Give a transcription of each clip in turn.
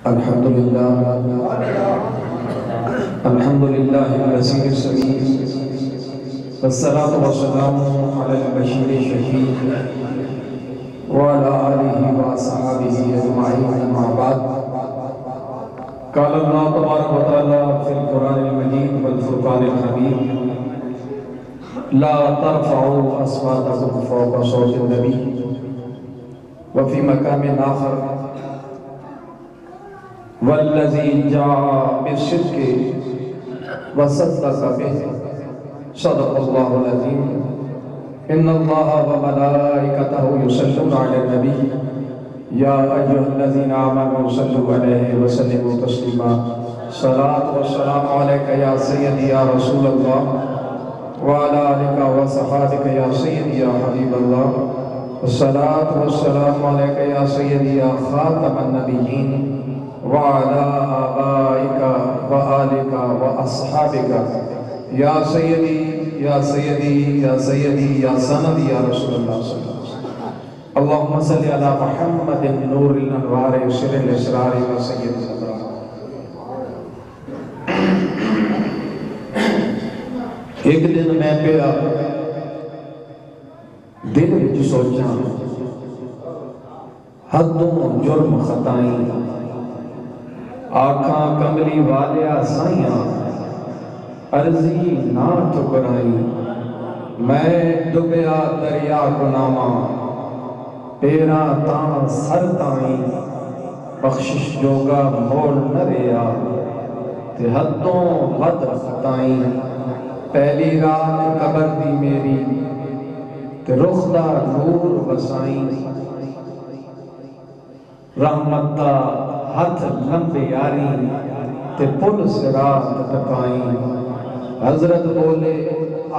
الحمدللہ الذی السميع والصلاة والسلام علی البشیر الشفیع وعلى آلہ وصحبہ اجمعین اما بعد قال اللہ تبارک و تعالی فی القرآن المجید والفرقان الحمید لا ترفعوا اصواتکم فوق صوت النبی وفي مقام آخر والذي جاء بالصدق وصدق به صدق الله العظيم إن الله وملائكته يصلون على النبي يا أيها الذين آمنوا صلوا عليه وسلموا تسليما صلاة والسلام عليك يا سيدي يا رسول الله وعلى آلك وصحابك يا سيدي يا حبيب الله الصلاة والسلام عليك يا سيدي يا خاتم النبيين وعلى آبائك وآلك وأصحابك يا سيدي يا سيدي يا سيدي يا سندي يا رسول الله صلى الله عليه وسلم اللهم صل على محمد نور الأنوار سر الأسرار وسيد الأبرار. ایک دن میں پیا دل وچ سوچاں حدوں جرم خطائیں آنکھاں کملی والیا سائیاں عرضی نہ ٹھکرائیں میں ڈبیا دریا گناواں پیراں تاں سر تائیں بخشش جوگا موڑ نہ ریا تے حدوں ود خطائیں پہلی رات قبر دی میری تے رخ دا نور وسائیں رحمت دا ہاتھ لمبے یاری تے پل صراط ٹکائیں حضرت بولے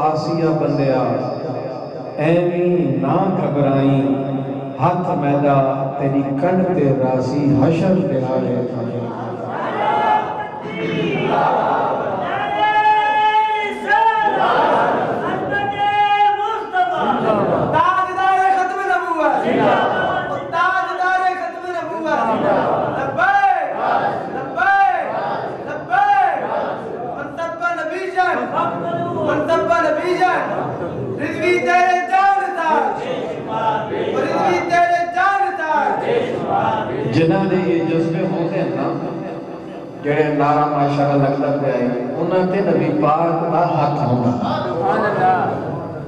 آسیہ بندیا ایویں نہ گھبرائیں ہاتھ میدا تیری کن تے راسی حشر دہاڑے کھائیں جنہاں نے یہ جذبے ہوتے ہیں نا جڑے نارا ماشاءاللہ لگتا پہ آئی انہاں تے نبی پاک دا ہاتھ ہوندہ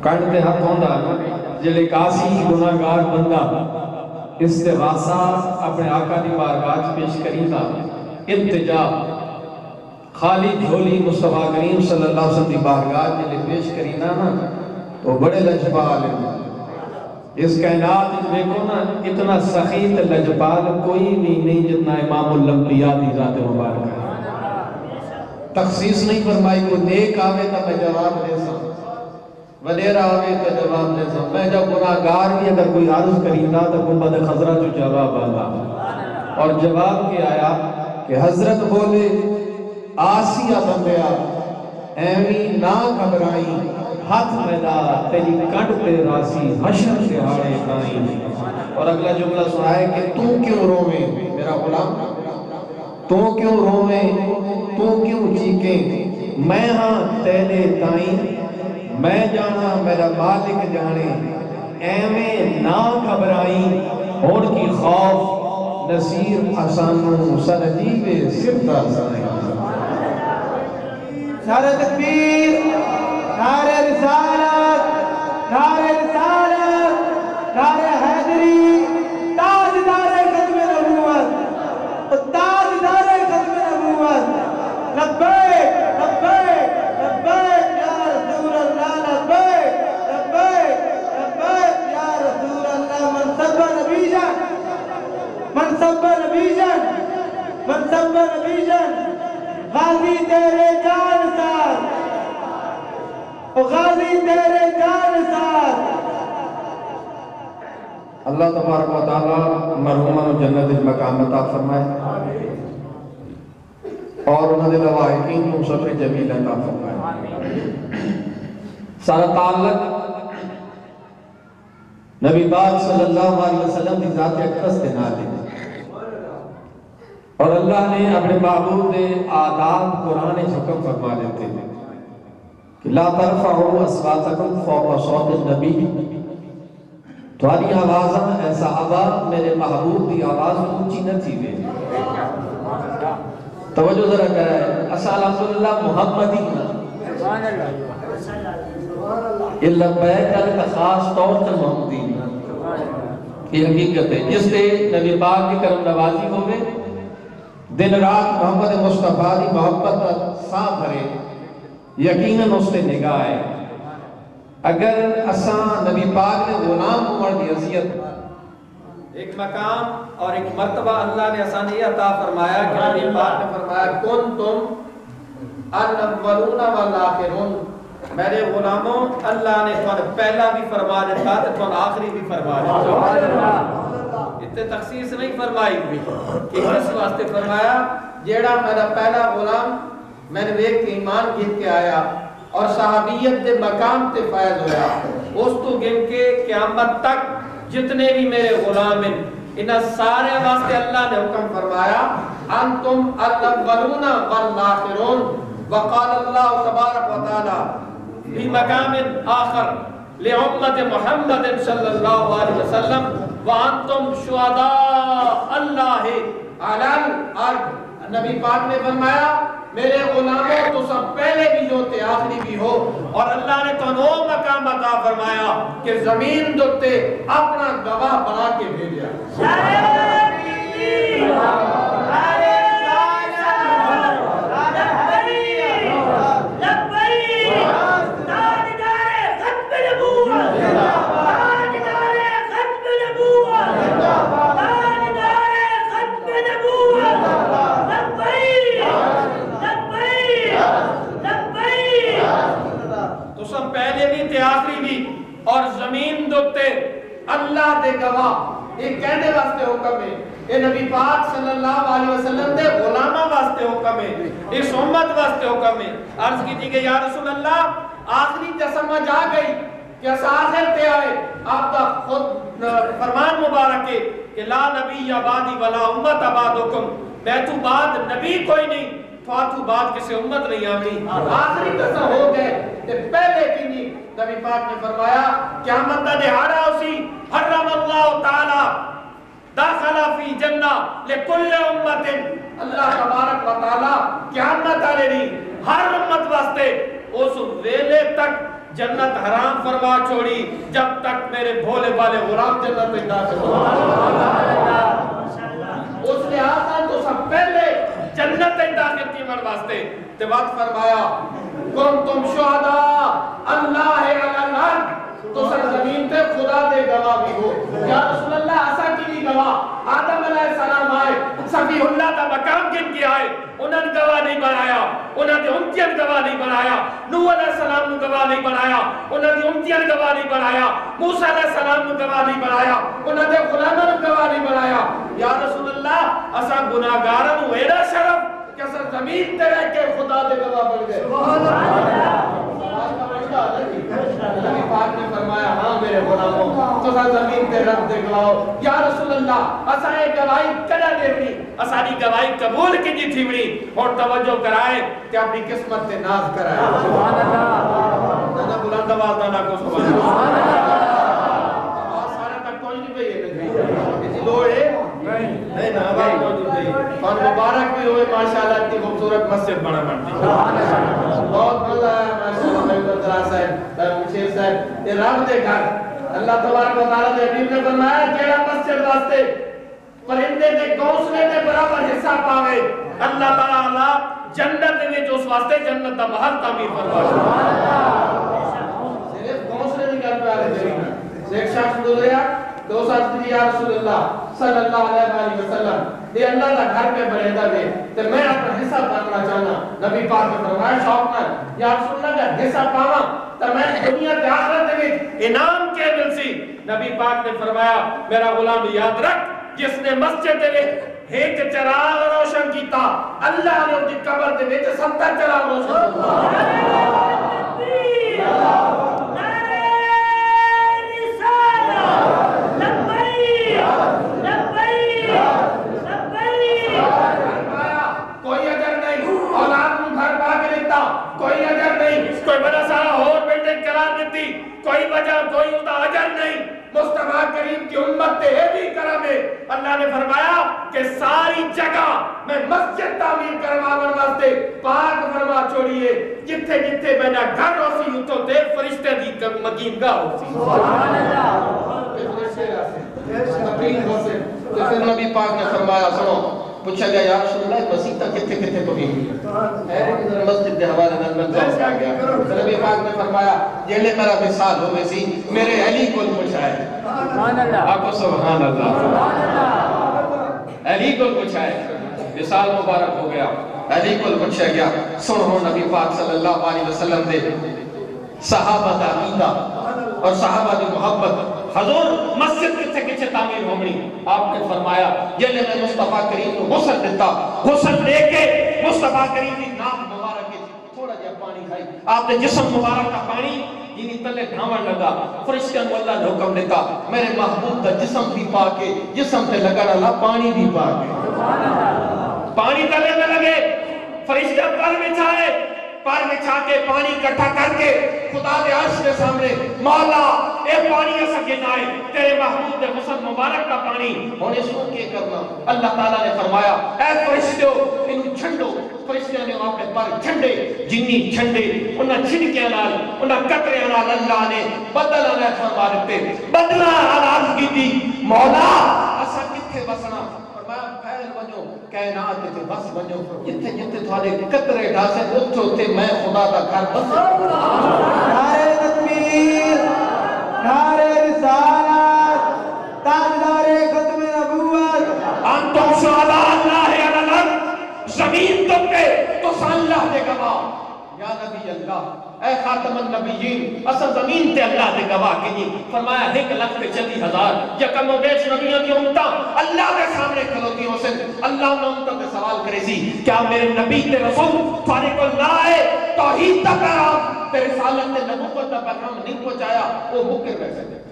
کانڈ تے ہاتھ ہوندہ جلے کاسی گناہگار بندہ استغاثہ اپنے آقا دی بارگاہ پیش کریتا التجا خالی جھولی مصطفیٰ کریم صلی اللہ علیہ وسلم دی بارگاہ جلے پیش کرینا نا تو بڑے لجبال ہیں اس کائنات دیکھو نا اتنا سخیت لجبال کوئی بھی نہیں جتنا امام الانبیاء دی ذات مبارک ہے تخصیص نہیں فرمائی کو نیک آوے تا میں جواب دے سا ودیر آوے تا جواب دے سا میں جب گناہگار بھی اگر کوئی عرض کریتا تو گنبد خضرہ جو جواب آگا اور جواب کیا آیا کہ حضرت بولے آسیہ بندیا ایویں نہ گھبرائیں ہاتھ میدا تیری کٹ پہ راسی حشر دہاڑے کھائیں اور اگلا جملہ سنائے کہ تو کیوں رویں میرا غلام تو کیوں رویں تو کیوں چیکیں میں ہاں تیلے تائیں میں جانا میرا مالک جانے ایویں نہ گھبرائیں ہوڑ کی خوف نصیر حسانوں سنجیب سرطہ سائیں سارے تکبیر نعرہ رسالت نعرہ رسالت نعرہ حیدری تاجدار ختم نبوت تاجدار ختم نبوت لبیک لبیک لبیک یا رسول اللہ لبیک لبیک لبیک یا رسول اللہ من سب نبی جان من سب نبی جان من سب نبی جان غازی تیرے جان ساتھ غازی تیرے جان ساتھ اللہ تبارک و تعالی مرحوماں جنت مقام عطا فرمائے اور انہوں نے لواحقین کو صبر جمیل عطا فرمائے سارا تعلق نبی پاک صلی اللہ علیہ وسلم دی ذات اقدس دے نال ہے اور اللہ نے اپنے محبوب نے آداب قرآن حکم فرما دیتے ہیں کہ لا ترفعوا اصواتکم فوق صوت النبی، تمہاری آوازاں ایسا آواز میرے محبوب کی آواز اونچی نہ تھی دے۔ توجہ ذرا کرائے، اسا الحمدللہ محمدی یہ لبیک کا خاص طور پر محمدی یہ حقیقت ہے جس سے نبی پاک کی کرم نوازی ہوئے، دن رات محمد مصطفیٰ کی محبت ساں بھرے، یقیناً اس سے نگاہ ہے۔ اگر اساں نبی پاک نے غلام عمر دی عزیت ایک مقام اور ایک مرتبہ اللہ نے اساں نے عطا فرمایا کہ نبی پاک نے فرمایا کنتم الاولون والآخرون، میرے غلاموں اللہ نے تمہیں پہلا بھی فرما دیتا تو تمہیں آخری بھی فرما دیتا۔ اتنے تخصیص نہیں فرمائی کہ کس واسطے فرمایا جیڑا میرا پہلا غلام میں نے ایک ایمان گن کے آیا اور صحابیت دے مقام تے فائز ہویا، اس تو گن کے قیامت تک جتنے بھی میرے غلام ہیں انہاں سارے واسطے اللہ نے حکم فرمایا انتم الاولون والآخرون، وقال اللہ تبارک و تعالی فی مقام آخر لأمت محمد صلی اللہ علیہ وسلم وانتم شہداء اللہ علی الارض، نبی پاک نے فرمایا میرے غلاموں تو سب پہلے بھی جو تھے آخری بھی ہو، اور اللہ نے تو نو مقام عطا فرمایا کہ زمین دوتے اپنا گواہ بنا کے بھیجا۔ آخری بھی اور زمین دوتے اللہ دے گواہ، یہ کہنے واسطے حکم ہے، یہ نبی پاک صلی اللہ علیہ وسلم دے غلامہ واسطے حکم ہے، اس امت واسطے حکم ہے۔ عرض کی تھی کہ یا رسول اللہ آخری تے سمجھ آ گئی کہ اس آخر تے آئے آپ دا خود فرمان مبارک ہے کہ لا نبی بعدی ولا امت بعدکم، میں تو بعد نبی کوئی نہیں، تو بعد کسی امت نہیں آمنی، آخری قسم ہو گئے تے پہلے کی نہیں۔ نبی پاک نے فرمایا قیامت دا دہاڑا اسی حرم اللہ تعالی داخل فی جنہ لکل امت، اللہ تبارک و تعالی قیامت آلے نہیں ہر امت واسطے اس ویلے تک جنت حرام فرما چھوڑی جب تک میرے بھولے والے غلام جنت میں داخل ہو۔ اس نے آسان تو سب پہلے جنت داخل تیمن واسطے تے وقت فرمایا کنتم شہداء اللہ علی الارض، تو سرزمین پہ خدا دے گواہ بھی ہو۔ یا رسول اللہ ایسا کی بھی گواہ آدم علیہ السلام آئے صفی اللہ دا مقام گن کے آئے، انہوں نے گواہ نہیں بنایا، انہوں نے امتیان گواہ نہیں بنایا، نوح علیہ السلام نے گواہ نہیں بنایا، انہوں نے امتیان گواہ نہیں بنایا، موسیٰ علیہ السلام نے گواہ نہیں بنایا، انہوں نے غلاموں نے گواہ نہیں بنایا۔ یا رسول اللہ اسا گناہگاراں نو ایڑا شرف کہ اسا زمین تے رہ کے خدا دے گواہ بن گئے۔ سبحان اللہ، نبی پاک نے فرمایا ہاں میرے غلاموں تو زمین تے رب دے گواہ۔ یا رسول اللہ اسا یہ گواہی کدا دیوی، اساری گواہی قبول کی جی تھی بڑی، اور توجہ کرائے کہ اپنی قسمت تے ناز کرائے۔ سبحان اللہ، نہ بلند آواز نہ کو سبحان اللہ، آواز سارا تک پہنچ نہیں پئی ہے، اسی لوڑ ہے نہیں نا آواز موجود نہیں، اور مبارک بھی ہوئے ماشاءاللہ اتنی خوبصورت مسجد بنا بنتی۔ بہت مزہ آیا مشیر صاحب، یہ رب دے گھر اللہ تبارک و تعالیٰ دے حبیب نے فرمایا کیڑا مسجد واسطے پرندے دے گھونسلے دے برابر حصہ پاوے، اللہ تعالیٰ جنت میں جو اس واسطے جنت دا محل تعمیر فرمایا۔ صرف گھونسلے نہیں کر پا رہے تھے، ایک شخص گزریا دو سال سے یا رسول اللہ صلی اللہ علیہ وسلم یہ اللہ کا گھر میں بنے دا دے تو میں اپنا حصہ پانا چاہنا۔ نبی پاک نے فرمایا شوق نہ یا رسول اللہ کا حصہ پاواں تو میں دنیا تے آخرت دے وچ انعام کیا مل سی۔ نبی پاک نے فرمایا میرا غلام یاد رکھ جس نے مسجد دے وچ ایک چراغ روشن کیتا اللہ نے اس کی قبر دے وچ 70 چراغ روشن کیتا۔ کوئی وجہ کوئی ادا اجر نہیں مصطفیٰ کریم کی امت تے ہے بھی کرم ہے اللہ نے فرمایا کہ ساری جگہ میں مسجد تعمیر کرواون واسطے پاک فرما چھوڑیے جتھے جتھے میرا گھر ہوسی اتھوں تے فرشتے دی مکین گاہ ہوسی سبحان اللہ پھر نبی پاک نے فرمایا سنو پوچھا گیا یا رسول اللہ مسیح تک کتھے کتھے پوگی مسجد دے حوالے میں نبی پاک نے فرمایا جیلے میرا مثال ہوئے سی میرے علی کو پوچھائے سبحان اللہ آپ کو سبحان اللہ علی کو پوچھائے مثال مبارک ہو گیا علی کو پوچھا گیا سنو نبی پاک صلی اللہ علیہ وسلم دے صحابہ دا عقیدہ اور صحابہ دی محبت حضور مسجد کتھے کتھے تعمیر ہوگی آپ نے فرمایا جلے میں مصطفیٰ کریم کو غسل دیتا غسل دے کے مصطفیٰ کریم کی ناک مبارک کی تھوڑا جا پانی کھائی آپ نے جسم مبارک کا پانی جنہی تلے ڈھاون لگا فرشتیاں کو اللہ نے حکم دیتا میرے محبوب دا جسم بھی پاکے جسم تے لگا اللہ پانی بھی پاکے پانی تلے میں لگے فرشتیاں پر بچھائے پر بچھا کے پانی اکٹھا کر کے خدا دے عرش کے سامنے مولا اے پانی ایسا گنائے تیرے محبوب دے غسل مبارک کا پانی ہونے سن کے کرنا اللہ تعالیٰ نے فرمایا اے فرشتیوں انہوں چھنڈو فرشتیوں نے اپنے پر چھنڈے جنی چھنڈے انہاں چھنکے نال انہاں قطرے نال اللہ نے بدل آنے فرما دیتے بدلہ آراز کی دی مولا اسا کتھے بسنا فرمایا پھیل ونجو کائنات تے بس ونجو جتھے جتھے تھوڑے قطرے ڈھاسے اتھو تے میں خدا دا گھر بس نعرہ تکبیر نعرہ رسالت تاجدار ختم نبوت انتم شہداء اللہ علی الارض زمین تم پہ تو اللہ دے گواہ یا نبی اللہ اے خاتم النبیین اصل زمین تے اللہ دے گواہ کی فرمایا 1,40,000 یکم و بیش نبیوں کی امتہ اللہ دے سامنے کھلوتی ہو سن اللہ نے امتہ تے سوال کرے سی کیا میرے نبی تے رسول فارق اللہ ہے توحید تا پیغام تے رسالت تے نبوت تا پیغام نہیں پہنچایا وہ مکر کر سکتے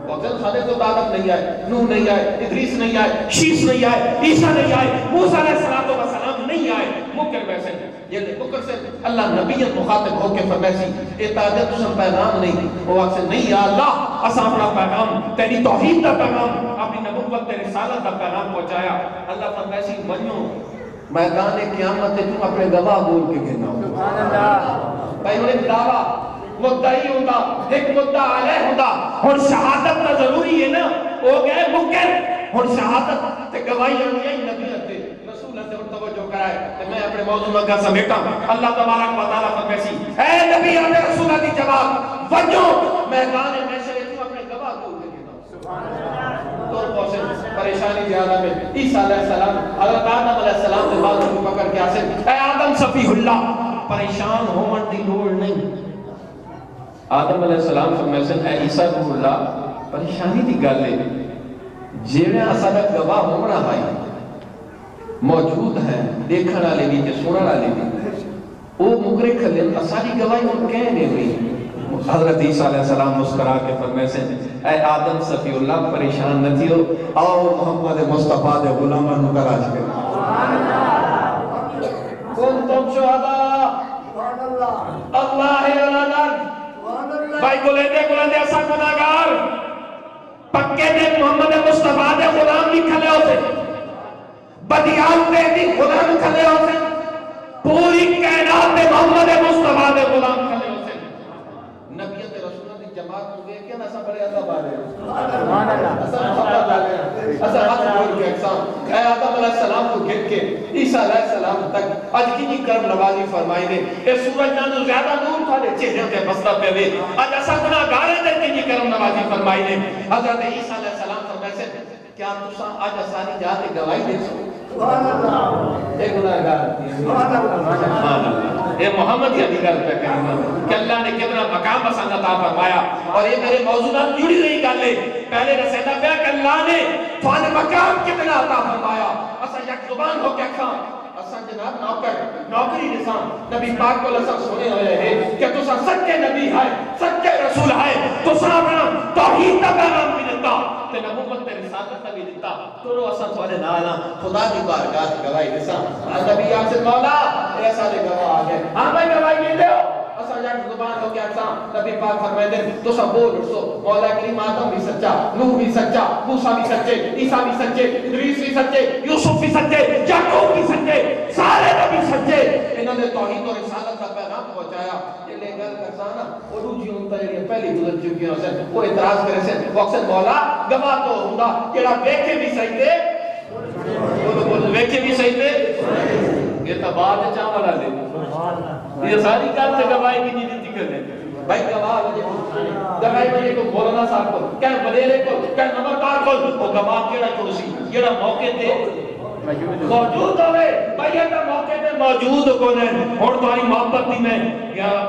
وقتاً خالد و دادت نہیں آئے نوح نہیں آئے ادریس نہیں آئے شیس نہیں آئے عیسیٰ نہیں آئے موسیٰ علیہ السلام نہیں آئے مکر ویسے یہ مکر سے اللہ نبیت مخاطب ہو کے فرمیسی اطاعت تسن پیغام نہیں وہ وقت سے نہیں یا اللہ اسا اپنا پیغام تیری توحید دا پیغام اپنی نبوت تیری رسالت دا پیغام پہنچایا اللہ فرمیسی ونیو میدان قیامت تم اپنے گواہ بول کے کہنا سبحان اللہ پہلے دعویٰ مدعی ہوتا ایک مدعا علیہ ہوتا اور شہادت تا ضروری ہے نا ہو گئے مکر اور شہادت تے گواہی ہونی ہے نبیت تے رسولت تے اور توجہ کرائے کہ میں اپنے موضوع میں کا سمیٹا اللہ تبارک و تعالیٰ فرمیسی اے نبی اپنے رسولہ دی جواب وجو میدان محشر تو اپنے گواہ کو دے گا سبحان اللہ تو پوچھیں پریشانی زیادہ میں عیسیٰ علیہ السلام حضرت آدم علیہ السلام سے بات کو پکڑ کے آسے اے آدم صفی اللہ پریشان ہون دی لوڑ نہیں آدم علیہ السلام فرمائے سن اے عیسیٰ روح اللہ پریشانی دی گل ہے جیڑے اسادا گواہ ہونا بھائی موجود ہیں دیکھنا لے بھی تے سننا لے بھی او مکرے کھلے اساڈی گواہی ہن کہنے ہوئی حضرت عیسیٰ علیہ السلام مسکرا کے فرمائے سن اے آدم صفی اللہ پریشان نہ تھیو آؤ محمد مصطفیٰ دے غلاماں نو تلاش کرو سبحان اللہ کنتم شہداء سبحان اللہ اللہ علی الارض بھائی گلے ایسا گناہگار پکے دے محمد مصطفیٰ دے غلام بھی کھلے ہوتے بدیال دے دی غلام کھلے ہوتے پوری کائنات دے محمد مصطفیٰ دے غلام کھلے ہوتے نبیت رسولہ دی جماعت کو دیکھ کے نا سا بڑے عذاب آ رہے ہیں ایسا محبت آ رہے ہیں ایسا ہاتھ جوڑ کے اقسام اے آدم علیہ السلام کو گھٹ کے عیسیٰ علیہ السلام تک آج کی نہیں کرم نوازی فرمائی نے اے سورج نانو زیادہ نور تھا دے چہرے پہ بستا پہ وے آج ایسا گناہ گارے دے کی نہیں کرم نوازی فرمائی نے حضرت عیسیٰ علیہ السلام فرمائے سے کیا تسا آج اسانی جاتے گواہی دے سو سبحان اللہ اے گناہ گار سبحان اللہ اے محمد یا دیگر پہ کرنا کہ اللہ نے کتنا مقام پسند عطا فرمایا اور یہ میرے موضوعات جڑی رہی گا لے پہلے رسیدہ پہ کہ اللہ نے فان مقام کتنا عطا فرمایا اسا یک زبان ہو کے کھا اسا جناب نوکری نسان نبی پاک کو لسا سنے ہوئے ہیں کہ تسا سچے نبی ہے سچے رسول ہے تسا اپنا توحید کا پیغام بھی دیتا تے نبوت تے رسالت بھی دیتا تو رو اسا تھوڑے نالا خدا دی بارگاہ کی گواہی نسان نبی آپ سے مولا ایسا دے گواہ آگے ہاں بھائی گواہی نہیں دے اسا یک زبان ہو کے اقسام نبی پاک فرمائے دیں تو سب بول اٹھو مولا کریم آدم بھی سچا، نوح بھی سچا، موسیٰ بھی سچے، عیسیٰ بھی سچے، ادریس بھی سچے، یوسف بھی سچے، یعقوب بھی سچے، سارے نبی سچے، انہوں نے توحید اور رسالت کا پیغام پہنچایا۔ یہ لے گل کرسانا اڑو جی ہوں تیرے پہلی گزر چکی ہیں اسے وہ اعتراض کرے سے وقت مولا گواہ تو ہوں گا کیڑا بیکے بھی صحیح تھے بیکے بھی صحیح تھے یہ تباد چاولا لے یہ ساری کام سے گواہی کی نہیں دیتی کر لیں بھائی گواہ گواہی مجھے کو بولنا صاحب کو کہیں بدیرے کو کہیں نمبردار کو وہ گواہ کیڑا چوڑسی یہ موقع تھے موجود ہوئے بھائی یہ موقع تے موجود کونے اور تمہاری محبت دی میں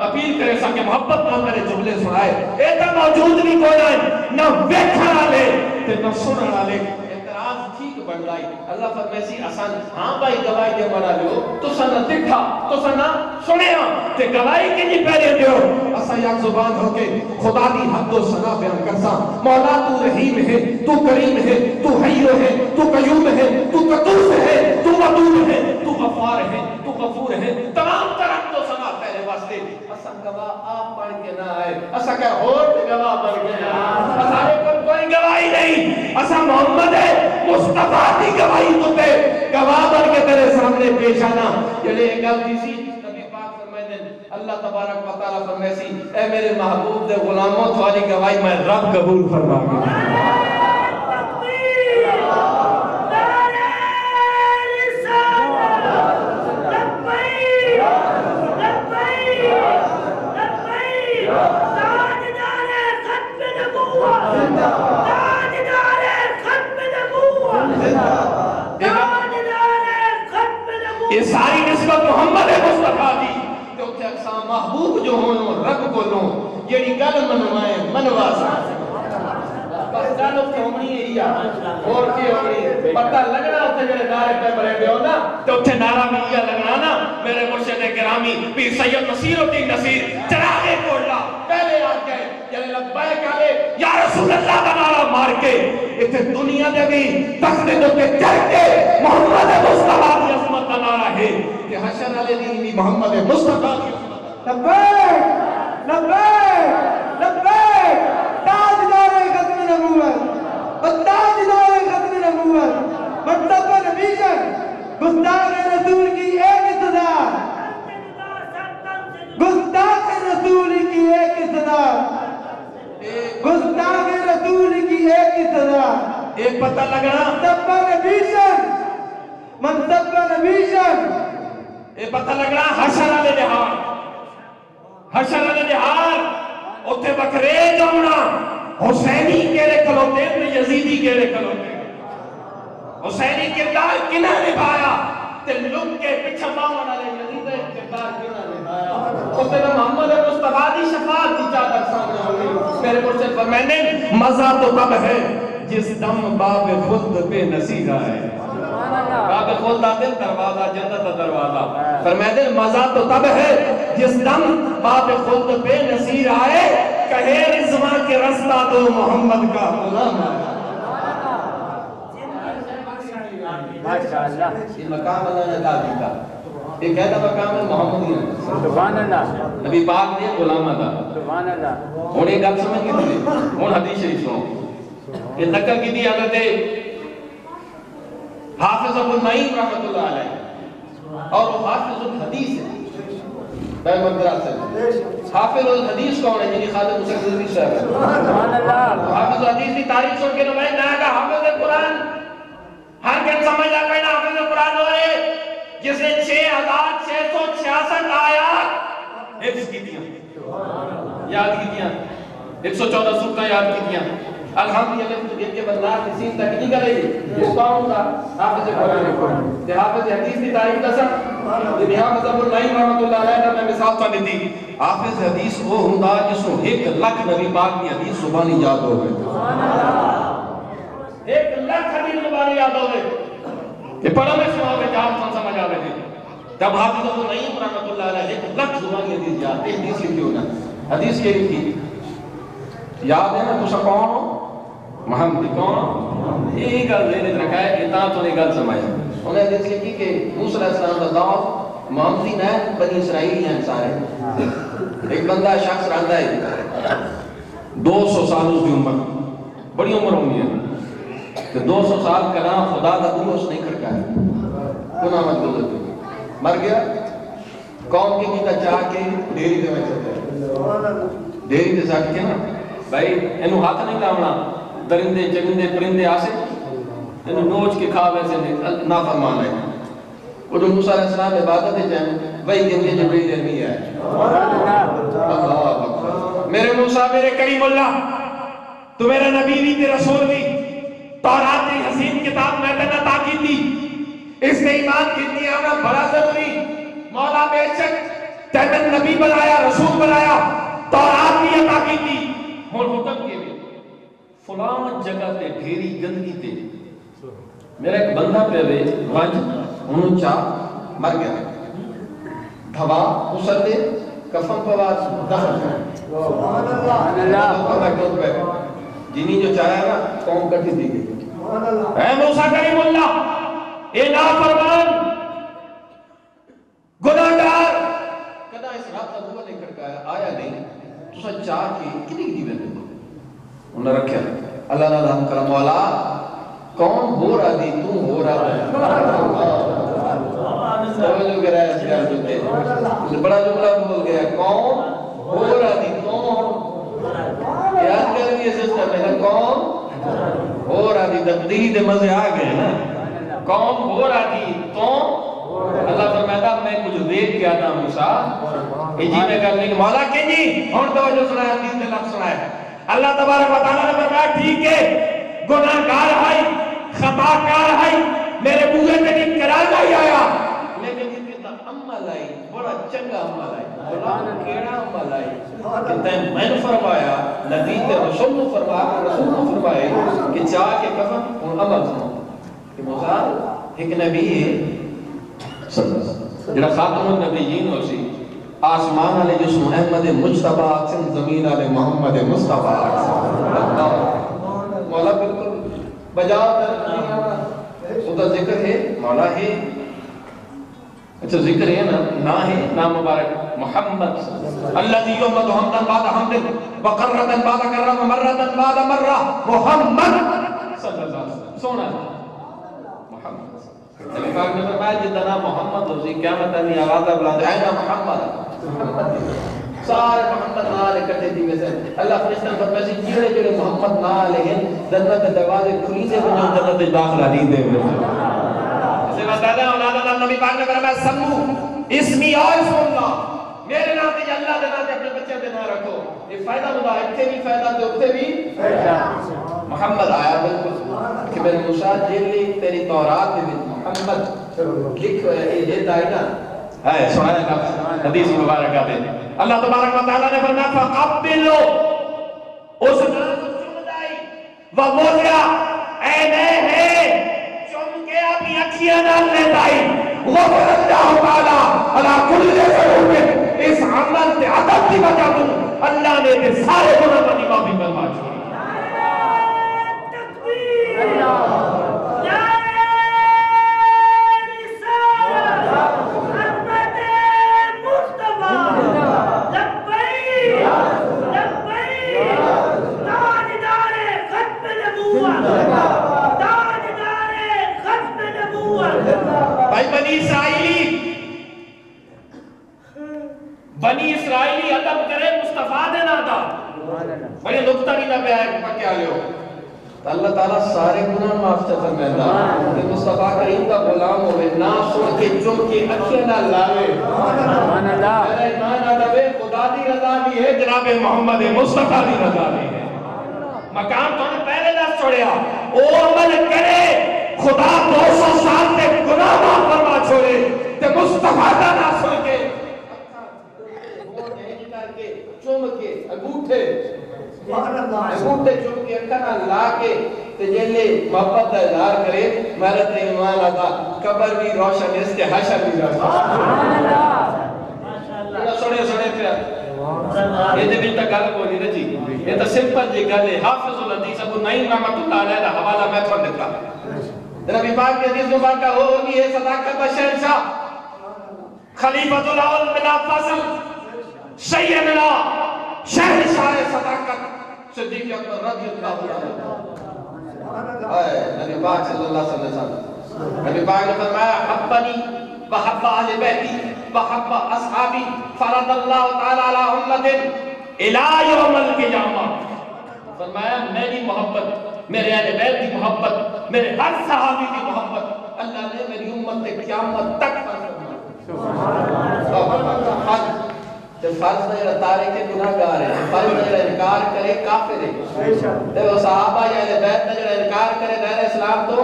اپیل کرے سا کہ محبت نہ میرے جملے سنائے اے تا موجود بھی کونے نہ ویکھن والے تے نہ سنن والے اعتراض ٹھیک بن لائی اللہ فرمیسی آسان ہاں بھائی گواہی دے منا لیو تو سن دکھا تو سن سنیا تے گواہی کی نہیں پہلے دیو اسا یک زبان ہو کے خدا دی حد و ثنا بیان کرسا مولا تو رحیم ہے تو کریم ہے تو حی ہے تو قیوم ہے تو قدوس ہے تو ودود ہے تو غفار ہے تو غفور ہے تمام طرح تو ثنا تیرے واسطے اسا گواہ آپ پڑھ کے نہ آئے اسا کہ اور گواہ بن گیا ہمارے پر کوئی گواہی نہیں اسا محمد ہے مصطفیٰ کی گواہی تو تے گواہ بن کے تیرے سامنے پیش آنا یہ گل دیسی نبی پاک فرمائے دیں اللہ تبارک و تعالیٰ فرمائے سی اے میرے محبوب دے غلاموں تھواری گواہی میں رب قبول فرما گیا یہ ساری نسبت محمد مصطفیٰ دی تو اتھے اقسام محبوب جو ہوں رب کو لوں یہ گل منوائیں منواسا بس گل اتھے ہمنی ہے ہی اور کی ہمنی پتہ لگنا اتھے جڑے نعرے پہ بڑے دے ہونا تو اتھے نعرہ بھی یہ لگنا نا میرے مرشد کرامی پیر سید نصیر الدین نصیر چراغے کوڑلا پہلے آ گئے یعنی لبائک آلے یا رسول اللہ کا نعرہ مار کے اتھے دنیا دے بھی تخت دے کے چڑھ کے محمد مصطفیٰ کی عظمت کا نعرہ ہے کہ حشر علی دین بھی محمد مصطفیٰ کی عظمت لبیک لبیک لبیک تاجدار ختم نبوت و تاجدار ختم نبوت مرتبہ نبیشن گستاخ رسول کی ایک صدا گستاخ رسول کی ایک صدا گستاخ رسول کی ایک صدا ایک پتہ لگنا منصبہ نبیشن منصبہ نبیشن ایک پتہ لگنا حشر علی جہار حشر علی جہار اتھے بکرے جمنا حسینی کیڑے کھلوتے ہیں یزیدی کیڑے کھلوتے ہیں حسینی کردار کنہ نبھایا تے لوگ کے پچھا ماؤں والے یزید کردار کنہ نبھایا اتھے محمد مصطفیٰ دی شفاعت دی چادر سامنے ہوئی میرے مرشد فرمائنے مزہ تو تب ہے جس دم باب خود پہ نصیر آئے باب خود آتے دروازہ جنت دروازہ فرمائنے مزہ تو تب ہے جس دم باب خود پہ نصیر آئے کہے رضوان کے رستہ تو محمد کا غلام ہے یہ مقام اللہ نے عطا دیتا ایک ہے مقام محمدی سبحان اللہ نبی پاک نے غلام تھا سبحان اللہ ہوں ایک گل سمجھ کی تھی ہوں حدیث شریف سنو کہ نقل کی تھی حضرت حافظ ابو نعیم رحمۃ اللہ علیہ اور وہ حافظ الحدیث ہے بے مدرسہ حافظ الحدیث کون ہے یعنی خالد حسین رضوی صاحب سبحان اللہ حافظ الحدیث کی تاریخ سن کے نمائن نہ آگا حافظ قرآن ہر کن سمجھ لگ پہنا حافظ قرآن ہو رہے جس نے 6666 آیات حفظ کی دیا یاد کی دیا 114 سورتیں یاد کی دیا الحمدللہ تو دیکھ کے بندار کسی تک نہیں کرے گی اس کون تھا حافظ قرآن کہ حافظ حدیث کی تاریخ دسا یہ حافظ ابو نعیم رحمۃ اللہ علیہ نے مثال تو نہیں دی حافظ حدیث وہ ہوندا جس کو 1 لاکھ نبی پاک کی حدیث زبانی یاد ہو گئے سبحان اللہ 1 لاکھ حدیث زبانی یاد ہو گئے یہ پڑھا میں سنا کے جان کون سمجھ آوے تھے جب حافظ ابو نعیم رحمۃ اللہ علیہ 1 لاکھ زبانی حدیث یاد ہے حدیث لکھی ہونا حدیث یہ لکھی یاد ہے نا تو سب کون ہو محمد کون یہ گل ذہن رکھا ہے کہ تا تو نے گل سمجھا انہیں حدیث لکھی کہ موسیٰ علیہ السلام کا دعوت محمدی نہ بنی اسرائیل ہیں سارے ایک بندہ شخص رہتا ہے 200 سال اس کی عمر بڑی عمر ہوئی ہے کہ 200 سال کلام خدا کا دل اس نہیں کھڑکایا گناہ مت گزرتے مر گیا قوم کی کیتا چاہ کے ڈیری دے میں چلتا ہے ڈیری دے ساتھ کے نا بھائی انہوں ہاتھ نہیں لاؤنا درندے چرندے پرندے آسے انہوں نوچ کے کھا ویسے نافرمان ہے وہ جو موسیٰ علیہ السلام عبادت ہے چاہیں وہی دن کے جبریل علمی ہے میرے موسیٰ میرے کریم اللہ تو میرا نبی بھی تے رسول بھی تورات کی حسین کتاب میں تے عطا کی تھی اس نے ایمان کتنی آنا بڑا ضروری مولا بے شک تیمن نبی بنایا رسول بنایا تورات بھی عطا کی تھی اور حکم کے بھی فلان جگہ تے ڈھیری گندگی تے میرا ایک بندہ پہ ہوئے وانج انہوں چاہ مر گیا دھوا اسر دے کفن پواز دخل جنہی جو چاہا ہے نا قوم کٹی دی گئی اے موسیٰ کریم اللہ اے نافرمان گناہگار کدا اس رات کا دعا نہیں کھڑکایا آیا نہیں تو سا چاہ کی کتنی کی دیوے دے انہوں نے رکھیا اللہ نہ رحم کرم مولا کون ہو رہا دی تو ہو رہا ہے جو کہہ رہا ہے اس گھر جو بڑا جملہ بول گیا کون ہو رہا دی کون یاد کر لیے سسٹم ہے کون ہو رہا دی تقدیری دے مزے آ گئے نا کون ہو رہا دی تو اللہ فرمائدہ میں کچھ دیکھ کے آتا موسیٰ جی میں کرنے کے مولا کے جی اور توجہ سنایا دین دے لفظ سنایا اللہ تبارک و تعالیٰ نے فرمایا ٹھیک ہے گناہگار ہے خطاکار ہے میرے بوئے تے نہیں کرانا ہی آیا لیکن یہ کتنا عمل آئی بڑا چنگا عمل آئی بڑا کیڑا عمل آئی کہ تین میں نے فرمایا نبی تے رسول نے فرمایا رسول نے فرمائے کہ چاہ کے کفن اور عمل سنو کہ موسیٰ ایک نبی ہے جڑا خاتم النبیین ہو سی آسمان علی جسم احمد مجتبہ اکسن زمین علی محمد مصطفیٰ مولا بالکل بجاؤ در خدا ذکر ہے مولا ہے اچھا ذکر ہے نا ہے نام مبارک محمد الذي يحمد حمدا بعد حمد وقرة بعد كرة ومرة بعد مرة محمد صلی اللہ علیہ وسلم سونا محمد نبی پاک نے فرمایا جتنا محمد ہو سی قیامت نہیں آوازہ بلند ہے نا محمد سارے محمد نال اکٹھے تھی میں سے اللہ فرشتہ فرمایا سی جیڑے جڑے محمد نال ہیں جنت دروازے کھلی دے بنو جنت داخلہ نہیں دے اسے بتایا اولاد نبی پاک نے فرمایا سمو اسمی اور اسم اللہ میرے نام تے اللہ دے نام تے اپنے بچے دے نام رکھو یہ فائدہ ہوتا ہے اتھے بھی فائدہ تے اتھے بھی محمد آیا بالکل کہ میرے موسیٰ جیلی تیری تورات میں محمد لکھ یہ دائنا ہے سنائے گا حدیث مبارک آتے اللہ تبارک و تعالیٰ نے فرمایا فقبلو اس نام کو چم دائی وموزیا اے میں ہے چم کے اپنی اکھیاں نال لے دائی غفر اللہ تعالیٰ اللہ کل ضرور اس عمل تے عدد کی وجہ دوں اللہ نے تے سارے گناہ بنی معافی فرما چھوڑی بنی اسرائیلی ادب کرے مصطفیٰ دے نادا بڑے نکتہ نہیں نہ پہ آئے پکے آلے ہو اللہ تعالیٰ سارے گناہ معاف چاہتا فرمائے کہ مصطفیٰ کریم کا غلام ہوئے نا سن کے چم کے اکھیں نہ لاوے میرا ایمان آدھے خدا دی رضا بھی ہے جناب محمد مصطفیٰ دی رضا بھی ہے مقام تو نے پہلے دست چھوڑیا او عمل کرے خدا 200 سال تے گناہ معاف فرما چھوڑے تے مصطفیٰ دا نہ سن کے چوم کے انگوٹھے چوم کے اکھنا لا کے تجھلے محبت دا اظہار کرے میرا تے ایمان آتا قبر بھی روشن اس کے حشر بھی روشن سوڑے سوڑے پہ یہ دے بھی تکال کو نہیں رجی یہ تو سمپل جی گلے حافظ الحدیث ابو نعیم رحمت اللہ علیہ دا حوالہ میں پڑھ دیتا نبی پاک کی حدیث مبارکہ ہوگی ہے صداقت بشہنشاہ خلیفۃ الاول بلا فضل سیدنا شہنشاہ صداقت صدیق اکبر رضی اللہ عنہ نبی پاک صلی اللہ علیہ وسلم نبی پاک نے فرمایا حبنی وحب اہل بیتی وحب اصحابی فرض اللہ تعالی علی امت الى یوم القیامہ فرمایا میری محبت میرے اہل بیت کی محبت میرے ہر صحابی کی محبت اللہ نے میری امت سے قیامت تک فرض فرمایا فرض نہیں تارے کے گناہگار ہے فرض نہیں انکار کرے کافر ہے تے وہ صحابہ یا اہل بیت نے جڑا انکار کرے غیر اسلام تو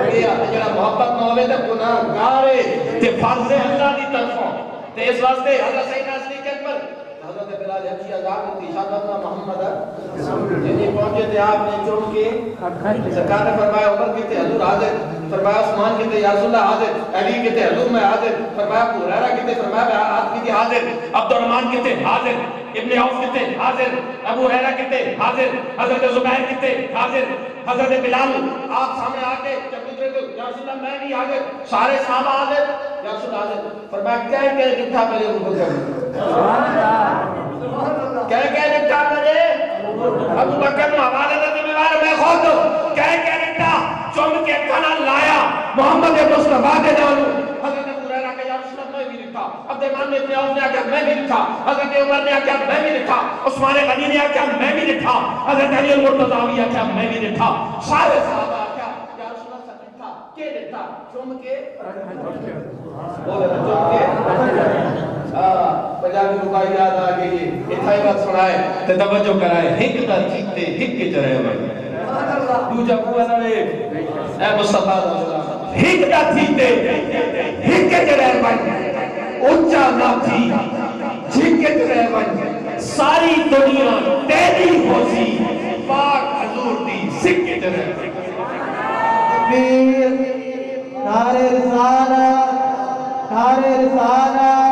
یہ جڑا محبت نہ ہوے تے گناہگار ہے تے فرض ہے اللہ دی طرفوں تے اس واسطے حضرت سیدنا صدیق اکبر حضرت بلال حبشی اذان کی شہادت محمد جنہیں پہنچے تھے آپ نے چوم کے سرکار نے فرمایا عمر کہتے حضور حاضر فرمایا عثمان کہتے یا رسول اللہ حاضر علی کہتے حضور میں حاضر فرمایا ابو ہریرہ کہتے فرمایا آپ کہتے حاضر عبد الرحمن کہتے حاضر ابن عوف کہتے حاضر ابو ہریرہ کہتے حاضر حضرت زبیر کہتے حاضر حضرت بلال آپ سامنے آ کے جب گزرے تو یا رسول اللہ میں بھی حاضر سارے صحابہ حاضر یا رسول اللہ حاضر فرمایا کہہ لکھا پہلے ابو بکر کہہ لکھا پہلے ابو بکر نو حوالے دے ذمہ دار میں خود کہہ لکھا چوم کے کھانا لایا محمد مصطفیٰ کے جانو حضرت ابو ہریرہ کہ یا رسول اللہ میں بھی لکھا عبد الرحمن ابن عوف نے آکیا میں بھی لکھا حضرت عمر نے آکیا میں بھی لکھا عثمان غنی نے آکیا میں بھی لکھا حضرت علی المرتضی نے آکیا میں بھی لکھا سارے صحابہ آکیا یا رسول اللہ سے لکھا کہ لکھا چوم کے بولے چوم کے پنجابی ربائی یاد آ گئی اتھائی بات سنائے تے توجہ کرائے ہک دا چیتے ہک کے چرے ہوئے دوجہ پوہ نوے اے مصطفیٰ ہک دا چیتے ہک کے چرے ہوئے اچھا نہ تھی جھک کے چرے ہوئے ساری دنیا تیری ہو سی پاک حضور دی سکھ کے چرے ہوئے نعرہ رسالت نعرہ رسالت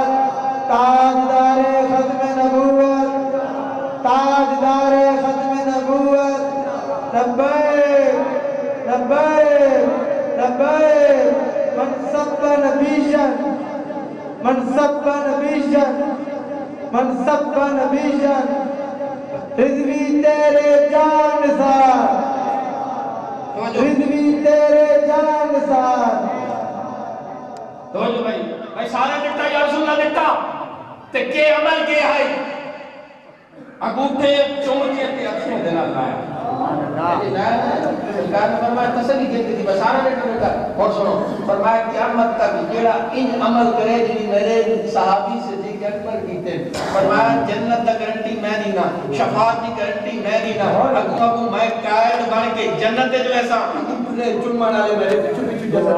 تاجدار ختم نبوت تاجدار ختم نبوت لبیک لبیک لبیک من سب نبیشن من سب نبیشن من سب نبیشن رضوی تیرے جان نثار رضوی تیرے جان نثار توجہ بھائی سارے لکھتا یا رسول اللہ لکھتا تے کے عمل کے آئی انگوٹھے چوم کے تے اکھوں دینا لایا سرکار نے فرمایا تسلی کہتی تھی بس سارا لکھتا اور سنو فرمایا قیامت تک جیڑا ان عمل کرے جی میرے صحابی سے جی اکبر کیتے فرمایا جنت دا گارنٹی میں نہیں نا شفاعت دی گارنٹی میں نہیں نا اگو میں قائد بن کے جنت جو ایسا چنمن والے میرے پیچھے پیچھے جنت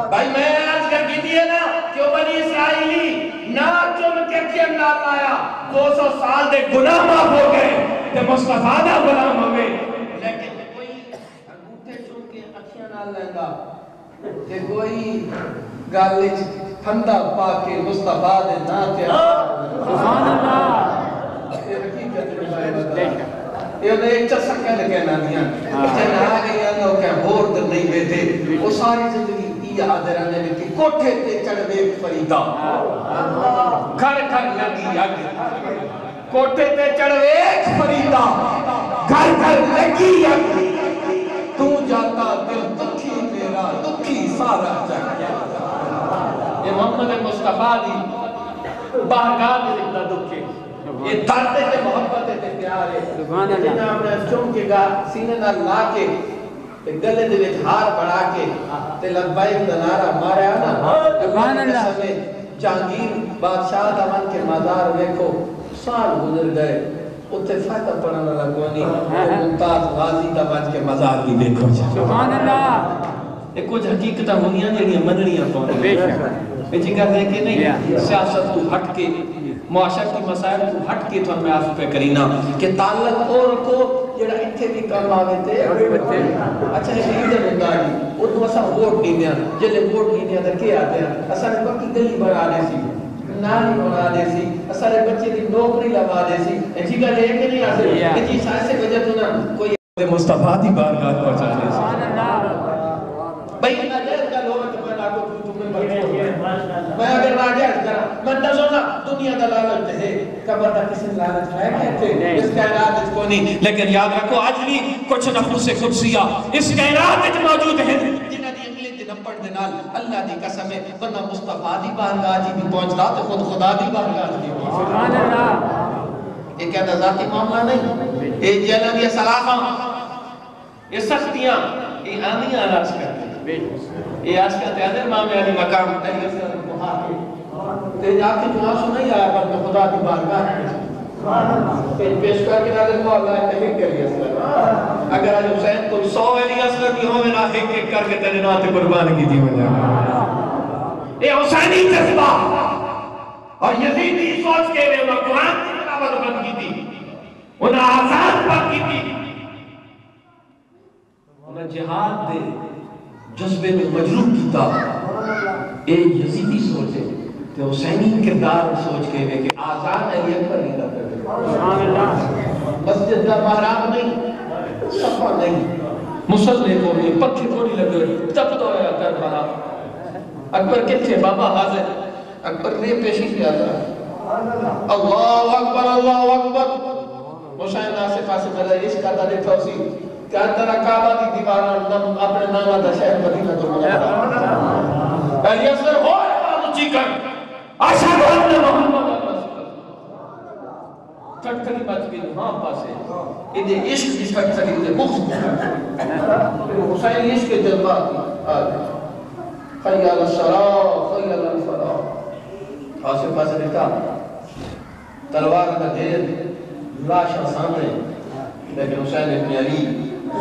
بھائی میں آج کر کی دیئے نا کہ وہ بنی اسرائیلی نہ چم کے کیم نہ لایا 200 سال دے گناہ معاف ہو گئے تے مصطفیٰ دا غلام ہوئے لیکن کوئی انگوٹھے چم کے اکھیاں نہ لیندا تے کوئی گالج ٹھنڈا پا کے مصطفیٰ دے نا تے سبحان اللہ یہ حقیقت ہے یہ نے ایک چا سکے لگے نا دیاں چاہے نہ آگئی آگا کہ بور در نہیں بیٹھے وہ ساری زندگی یاد رہنے لگی کوٹھے تے چڑھ بے فریدہ گھر گھر لگی آگے کوٹھے تے چڑھ بے فریدہ گھر گھر لگی آگے تو جاتا دل دکھی میرا دکھی سارا جاگیا یہ محمد مصطفیٰ دی بارگاہ دے لکھتا دکھے یہ درد تے محبت تے پیار ہے جنہاں اپنے چم کے گا سینے نہ لا کے گلے دے وچ ہار بڑھا کے تے لبیک دا نعرہ ماریا نا سبحان اللہ جہانگیر بادشاہ دا من کے مزار دیکھو سال گزر گئے اتنے فاتح پڑھنے والا کونی ممتاز غازی دا من کے مزار بھی دیکھو سبحان اللہ یہ کچھ حقیقتہ ہونیاں جڑیاں مننیاں پاؤں بے شک یہ جگہ ہے کہ نہیں سیاست تو ہٹ کے معاشرت کی مسائل کو ہٹ کے تو ہمیں آسو پہ کرینا کہ تعلق اور کو جڑا اتھے بھی کام آوے تے اچھا ہے لیڈر ہوتا ہے وہ تو اسا ووٹ نہیں دیا جلے ووٹ نہیں دیا تو کیا آتے ہیں اسا نے پکی گلی بنا دے سی نالی بنا دے سی اسا نے بچے دی نوکری لگا دے سی ایسی گل ہے کہ نہیں آتے کہ جی سائے سے وجہ تو نا کوئی مصطفیٰ دی بارگاہ پہنچا دے سی بھائی میں اگر راجعت کرا میں تزونا دنیا دا لالت ہے قبر دا کسی لالت ہے کہتے اس کائنات اس کو نہیں لیکن یاد رکھو آج بھی کچھ نفس قدسیہ اس کائنات اس موجود ہیں جنہ دی انگلیں دی نپڑ دے نال اللہ دی قسم ہے ورنہ مصطفیٰ دی بارگاہ جی بھی پہنچتا تو خود خدا دی بارگاہ جی بھی سبحان اللہ یہ کہتا ذاتی معاملہ نہیں یہ جلن یہ صلاحاں یہ سختیاں یہ آنیاں راز کرتے ہیں یہ آج کہتے ہیں امام علی مقام علی اصغر بہا کے تے جا کے چناسو نہیں آیا پر میں خدا کی بارگاہ پیش کر کے نظر کو اللہ نے ایک علی اصغر اگر آج حسین تو 100 علی اصغر بھی ہوں نا ایک ایک کر کے تیرے ناتے قربان کی دی ہو جائے یہ حسینی جذبہ اور یزیدی سوچ کے لئے انہوں قرآن کی تلاوت بند کی تھی انہوں آزاد بند کی تھی انہوں جہاد دے جذبے میں مجروح کیتا ایک یزیدی سوچے تو حسینی کردار سوچ کے ہوئے کہ آزاد علی اکبر نہیں کرتے مسجد کا محراب نہیں صفحہ نہیں مسلح کو نہیں پتھر کو نہیں لگے تب تو ہے کربلا اکبر کتھے بابا حاضر اکبر نے پیشی کیا تھا اللہ اکبر اللہ اکبر حسین آصف آصف میرا عشق کا دے تھوسی کیا ترہ کعبہ دی دیواران اپنے نامہ دا شہر مدینہ کو مجھا علی اصغر ہو رہا اچھی کر اشہد ان محمد کٹکلی بچ گئی ہاں پاسے انہیں عشق کی کٹکلی انہیں بغض حسین عشق کے جذبات خیال الشراء خیال الفراء آصف پاسے دیتا تلوار کا دیر لاشا سامنے لیکن حسین ابن علی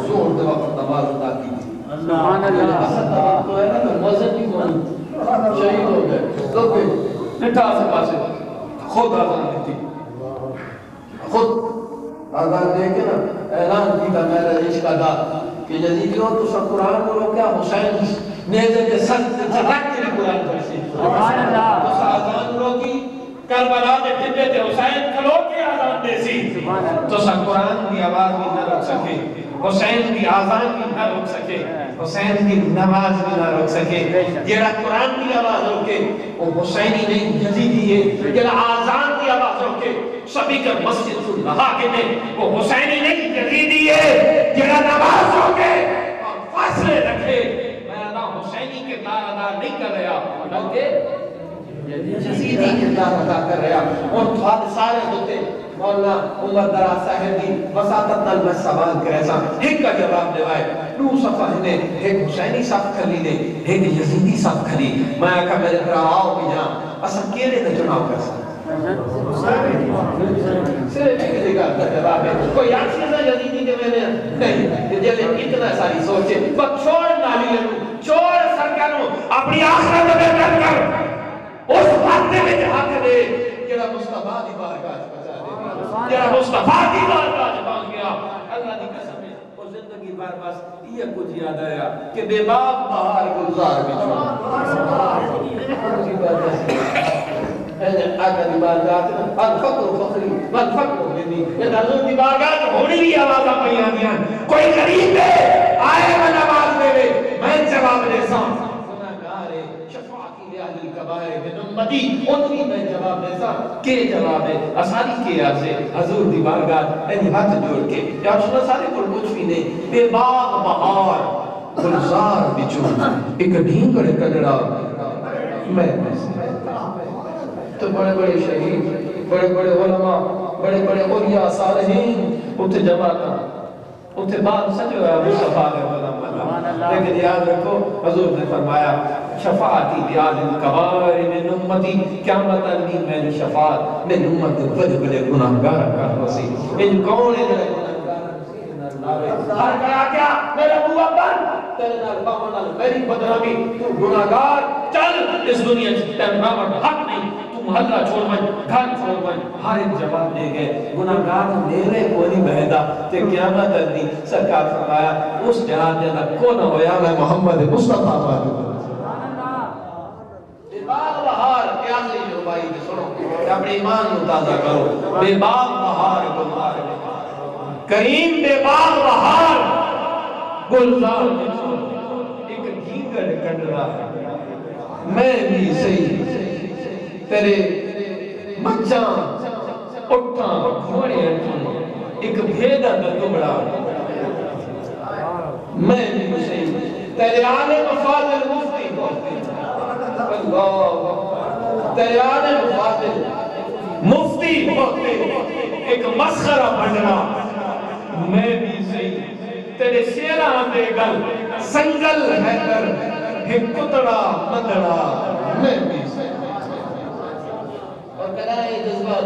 زور دے وقت نماز ادا کی تھی سبحان اللہ اصل نماز تو ہے نا کہ مذہب بھی کون شہید ہو گئے تو پھر نٹھا سے پاسے خود آزان دیتی خود آزان دے کے نا اعلان کی تھا میرا عشق ادا کہ یزیدیوں تو سب قرآن بولو کیا حسین نیزے کے سر سے رکھ کے قرآن پڑھسی سبحان اللہ تو آزان روکی کربلا دے ٹھپے تے حسین کھلو کے آزان دے سی تو سا قرآن کی آواز بھی نہ رکھ سکے حسین کی آزان بھی نہ رکھ سکے حسین کی نماز بھی نہ رکھ سکے جیڑا قرآن کی آواز روکے وہ حسینی نہیں یزیدی ہے جیڑا آزان کی آواز روکے سبھی کر مسجد سے لہا کے دے وہ حسینی نہیں یزیدی ہے جیڑا نماز روکے اور فاصلے رکھے میں نہ حسینی کے دار ادا نہیں کر رہا بلکہ یزیدی کردار ادا کر رہا اور تھوڑے سارے ہوتے مولانا عمر دراز صاحب دی وساطت نال میں سوال کرے سا ایک کا جواب دیوائے نو صفحہ نے ایک حسینی صف کھلی نے ایک یزیدی صف کھلی میں کہا میرے پر آؤ بھی جاں اصلا کیلے نے چناؤ کر سا صرف ایک دیگا جواب ہے کوئی یاد چیزا یزیدی کے میں نے نہیں یہ جلے اتنا ساری سوچے بس چھوڑ نالی لنو چھوڑ سرکانو اپنی آخرت میں بہتر کر اس باتیں میں جہاں دے جڑا مصطفیٰ دی بارگاہ بچا دے جڑا مصطفیٰ دی بارگاہ پہنچ گیا اللہ دی قسم ہے وہ زندگی بار بس یہ کچھ یاد آیا کہ بے باغ بہار گلزار بچو آگا دی بارگاہ الفقر فخری والفقر منی یہ حضور دی بارگاہ ہونی بھی آوازہ پہیاں دیاں کوئی غریب ہے آئے میں نماز دے میں جواب دے سا امتی اتنی میں جواب دیسا کہ جواب ہے آسانی کے آسے حضور دی بارگاہ اینی ہاتھ جوڑ کے یا سنا سارے کو کچھ بھی نہیں بے باغ بہار گلزار بچوں ایک ڈھینگڑے کڑڑا میں تو بڑے بڑے شہید بڑے بڑے علماء بڑے بڑے اولیاء صالحین اتھے جمع تھا اتھے بعد سجو ہے مصطفیٰ نے لیکن یاد رکھو حضور نے فرمایا شفاعتی بیاد القبائر من امتی قیامت الدین میں نے شفاعت میں امت بڑے بڑے گناہگار کر رسی ان کون ہے میرے گناہگار ہر کیا کیا میرے ابو اپن تیرے نال بامنال میری بدنامی تو گناہگار چل اس دنیا سے تیرے بامن حق نہیں محلہ چھوڑ بھائی گھر چھوڑ بھائی ہر ایک جواب دے گئے گناہگار میرے کوئی بہدہ تے قیامت الدین سرکار فرمایا اس جہاد جنہ کو نہ ہویا میں محمد مصطفیٰ بارو بے باغ بہار کیا آخری جو بھائی نے سنو اپنے ایمان متازہ کرو بے باغ بہار گلزار کریم بے باغ بہار گلزار ایک گھینگڑ کڑ رہا ہے میں بھی صحیح تیرے مچاں اٹھاں گھوڑے ایک بھیدا دردمڑا میں بھی صحیح تیرے عالم فاضل مفتی اللہ تیرے عالم فاضل مفتی ہوتے ایک مسخرہ بننا میں بھی صحیح تیرے شیران دے گل سنگل حیدر ایک کتڑا مدڑا میں بھی صحیح اور کہنا ہے جذبہ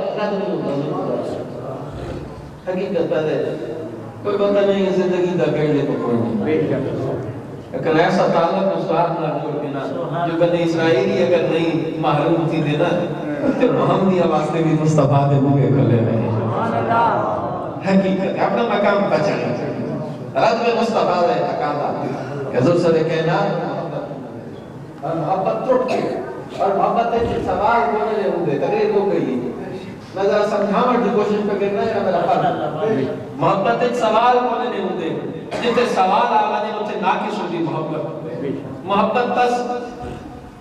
حقیقت ہے کوئی پتہ نہیں زندگی دا کر لے تو کوئی نہیں لیکن ایسا تعلق استاد نہ جوڑ دینا جو بنی اسرائیلی اگر نہیں محروم تھی دینا تو محمدی واسطے بھی مصطفیٰ دے ہوئے کھلے رہے حقیقت اپنا مقام بچانا رد میں مصطفیٰ دے اقامہ حضور صلی اللہ کہنا اور محبت ٹوٹ کے اور محبت ہے کہ سوال ہونے لے ہوں دے تقریر ہو گئی میں ذرا سمجھاؤں کی کوشش پہ کرنا ہے میرا فرق محبت ایک سوال ہونے لے ہوں دے جتے سوال آگا نے مجھے ناکس ہوتی محبت تس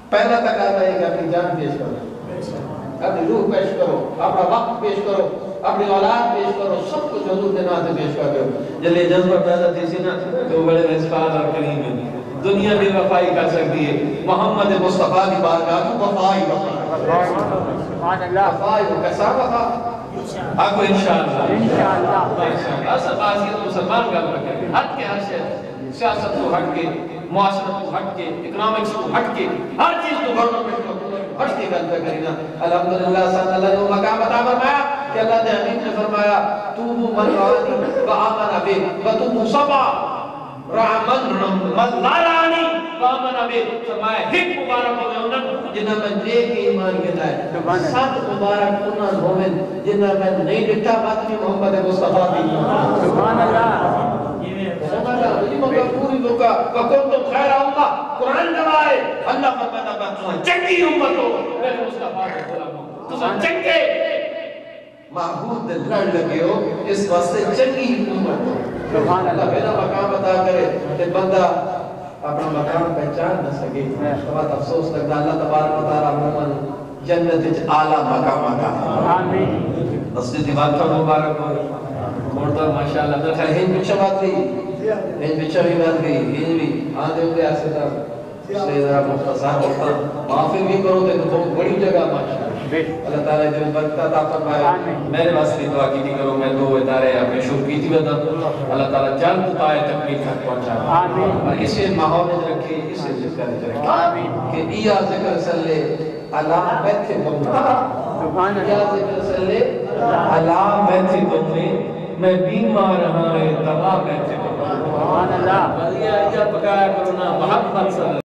پہلا تک آتا ہے کہ اپنی جان پیش کرو اپنی روح پیش کرو اپنا وقت پیش کرو اپنی اولاد پیش کرو سب کچھ حضور کے نام سے پیش کر دو جلے جذبہ پیدا تھی سی نا تو بڑے رسفاد اور کریم ہیں دنیا بھی وفائی کر سکتی ہے محمد مصطفیٰ کی بارگاہ تو وفائی وفائی کیسا وفا آپ کو انشاءاللہ ایسا بازیت مسلمان کا رکھے ہٹ کے ہر شہر سیاست کو ہٹ کے معاشرت کو ہٹ کے اکنامکس کو ہٹ کے ہر چیز کو گورنمنٹ کو ہٹ کے گل پہ کرینا الحمدللہ صلی اللہ علیہ مقام عطا فرمایا کہ اللہ نے حبیب نے فرمایا توبو من رانی و آمن ابی و توبو صبا من لا رانی و آمن ابی فرمایا ہک مبارک ہوئے انہوں جنہاں میں نیک ایمان کے لائے سات مبارک انہوں مومن جنہاں میں نہیں ڈٹا بات کی محمد مصطفیٰ دی سبحان اللہ پوری لوگا وَكُنْتُمْ خَيْرَ اللَّهِ قرآن جوائے اللہ فرماتا باتوں چنگی امت ہو میرے مصطفیٰ کے غلام تو سن چنگے معبود دل لڑ لگے ہو اس واسطے چنگی امت ہو سبحان اللہ میرا مقام عطا کرے کہ بندہ اپنا مقام پہچان نہ سکے بہت افسوس لگتا اللہ تبارک و تعالی مومن جنت اعلیٰ مقام عطا آمین مسجد واقع مبارک ہو موڑتا ماشاءاللہ میں خیر ہین پچھا بات گئی ہین پچھا بھی بات گئی ہین بھی آدھے ہوتے ایسے تھا اس لئے ذرا مختصر ہوتا معافی بھی کرو تو بہت بڑی جگہ ماشاءاللہ اللہ تعالیٰ جو برکتہ عطا فرمائے میرے واسطے دعا کی تھی کرو میں دو ادارے اپنے شروع کی تھی بتا اللہ تعالیٰ جلد پائے تکمیل تک پہنچا اور اسے ماحول میں رکھے اسے ذکر رکھے کہ ایا ذکر صلی اللہ بیت بمنا ایا ذکر صلی اللہ بیت بمنا میں بیمار رہا ہے دوا بیٹھے سبحان اللہ بلیا ایا پکایا کرنا محمد صلی